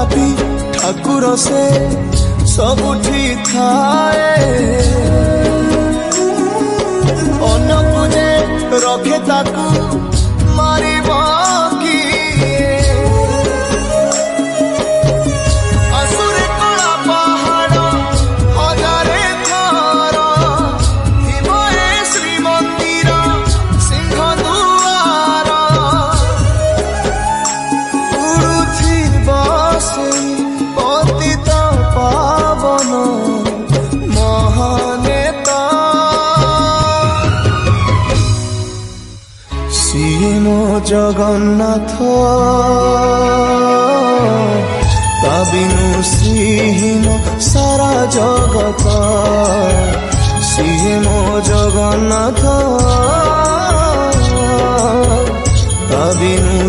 पापी ठाकुर से सबुठी थाए अनकु जे रखे ताकू मारिब किए असुरे कला पहाड़ हजारे थर थिब ए श्रीमंदिर सिंह दुआर उड़ुथिब सेई पतित पावन महानेता सिए मो जगन्नाथ ता बिनु श्रीहीन सारा जगत सिए मो जगन्नाथ ता बिनु